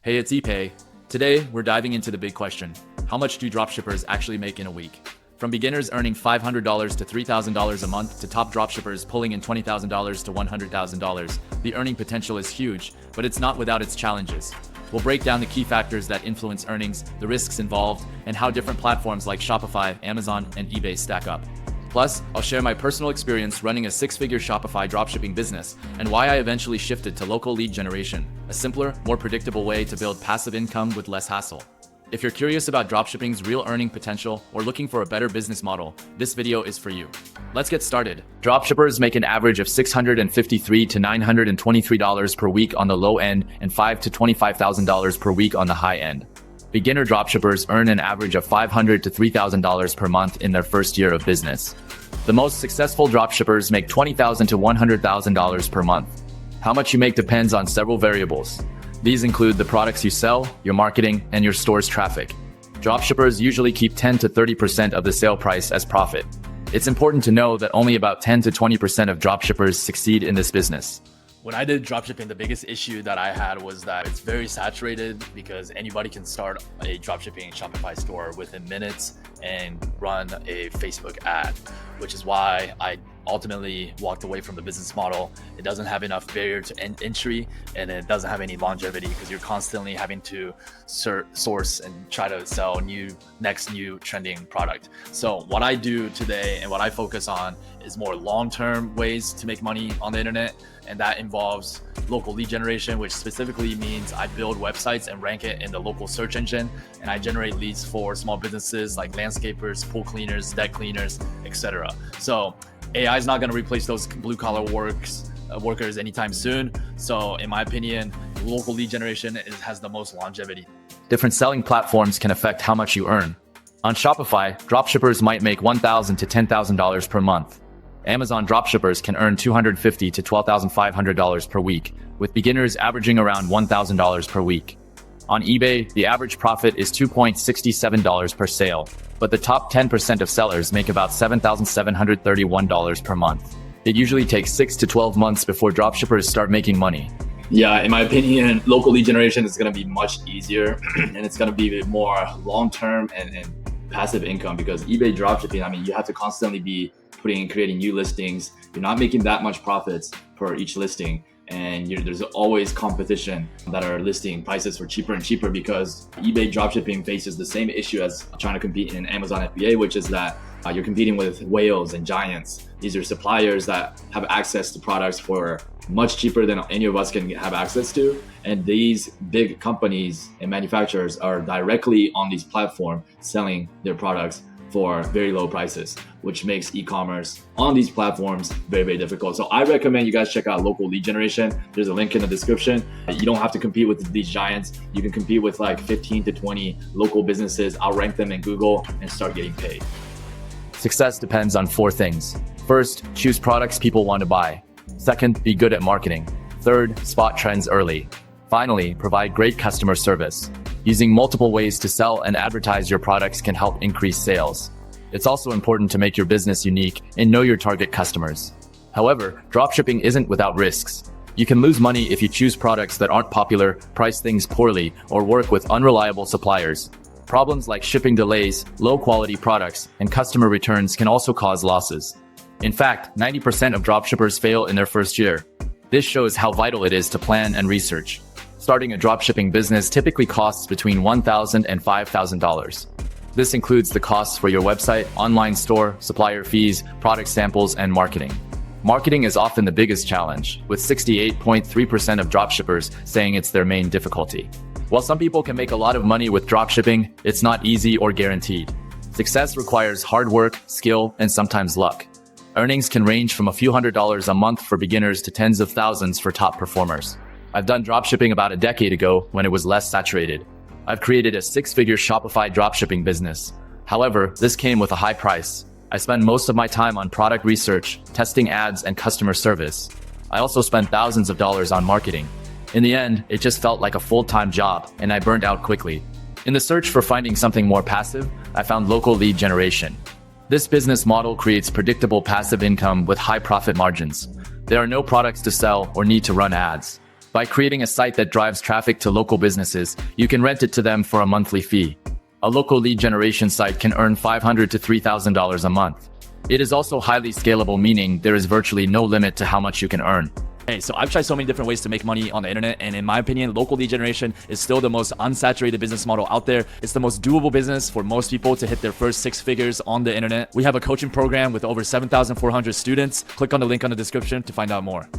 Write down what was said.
Hey, it's Epay. Today, we're diving into the big question. How much do dropshippers actually make in a week? From beginners earning $500 to $3,000 a month to top dropshippers pulling in $20,000 to $100,000, the earning potential is huge, but it's not without its challenges. We'll break down the key factors that influence earnings, the risks involved, and how different platforms like Shopify, Amazon, and eBay stack up. Plus, I'll share my personal experience running a six-figure Shopify dropshipping business and why I eventually shifted to local lead generation, a simpler, more predictable way to build passive income with less hassle. If you're curious about dropshipping's real earning potential or looking for a better business model, this video is for you. Let's get started. Dropshippers make an average of $653 to $923 per week on the low end and $5,000 to $25,000 per week on the high end. Beginner dropshippers earn an average of $500 to $3,000 per month in their first year of business. The most successful dropshippers make $20,000 to $100,000 per month. How much you make depends on several variables. These include the products you sell, your marketing, and your store's traffic. Dropshippers usually keep 10 to 30% of the sale price as profit. It's important to know that only about 10 to 20% of dropshippers succeed in this business. When I did dropshipping, the biggest issue that I had was that it's very saturated because anybody can start a dropshipping Shopify store within minutes and run a Facebook ad, which is why I ultimately walked away from the business model. It doesn't have enough barrier to entry, and it doesn't have any longevity because you're constantly having to source and try to sell next new trending product. So what I do today and what I focus on is more long-term ways to make money on the internet. And that involves local lead generation, which specifically means I build websites and rank it in the local search engine. And I generate leads for small businesses like landscapers, pool cleaners, deck cleaners, etc. So AI is not going to replace those blue collar workers anytime soon. So in my opinion, local lead generation has the most longevity. Different selling platforms can affect how much you earn. On Shopify, dropshippers might make $1,000 to $10,000 per month. Amazon dropshippers can earn $250 to $12,500 per week, with beginners averaging around $1,000 per week. On eBay, the average profit is $2.67 per sale, but the top 10% of sellers make about $7,731 per month. It usually takes 6 to 12 months before dropshippers start making money. Yeah, in my opinion, local lead generation is going to be much easier and it's going to be more long-term and passive income because eBay dropshipping, you have to constantly be creating new listings. You're not making that much profits per each listing. And there's always competition that are listing prices for cheaper and cheaper because eBay dropshipping faces the same issue as trying to compete in Amazon FBA, which is that you're competing with whales and giants. These are suppliers that have access to products for much cheaper than any of us can have access to. And these big companies and manufacturers are directly on these platforms selling their products for very low prices, which makes e-commerce on these platforms very, very difficult. So I recommend you guys check out local lead generation. There's a link in the description. You don't have to compete with these giants. You can compete with like 15 to 20 local businesses. I'll rank them in Google and start getting paid. Success depends on 4 things. First, choose products people want to buy. Second, be good at marketing. Third, spot trends early. Finally, provide great customer service. Using multiple ways to sell and advertise your products can help increase sales. It's also important to make your business unique and know your target customers. However, dropshipping isn't without risks. You can lose money if you choose products that aren't popular, price things poorly, or work with unreliable suppliers. Problems like shipping delays, low quality products, and customer returns can also cause losses. In fact, 90% of dropshippers fail in their first year. This shows how vital it is to plan and research. Starting a dropshipping business typically costs between $1,000 and $5,000. This includes the costs for your website, online store, supplier fees, product samples, and marketing. Marketing is often the biggest challenge, with 68.3% of dropshippers saying it's their main difficulty. While some people can make a lot of money with dropshipping, it's not easy or guaranteed. Success requires hard work, skill, and sometimes luck. Earnings can range from a few $100s a month for beginners to tens of thousands for top performers. I've done dropshipping about a decade ago when it was less saturated. I've created a 6-figure Shopify dropshipping business. However, this came with a high price. I spend most of my time on product research, testing ads, and customer service. I also spent thousands of dollars on marketing. In the end, it just felt like a full-time job, and I burned out quickly. In the search for finding something more passive, I found local lead generation. This business model creates predictable passive income with high profit margins. There are no products to sell or need to run ads. By creating a site that drives traffic to local businesses, you can rent it to them for a monthly fee. A local lead generation site can earn $500 to $3,000 a month. It is also highly scalable, meaning there is virtually no limit to how much you can earn. Hey, so I've tried so many different ways to make money on the internet, and in my opinion, local lead generation is still the most unsaturated business model out there. It's the most doable business for most people to hit their first 6 figures on the internet. We have a coaching program with over 7,400 students. Click on the link on the description to find out more.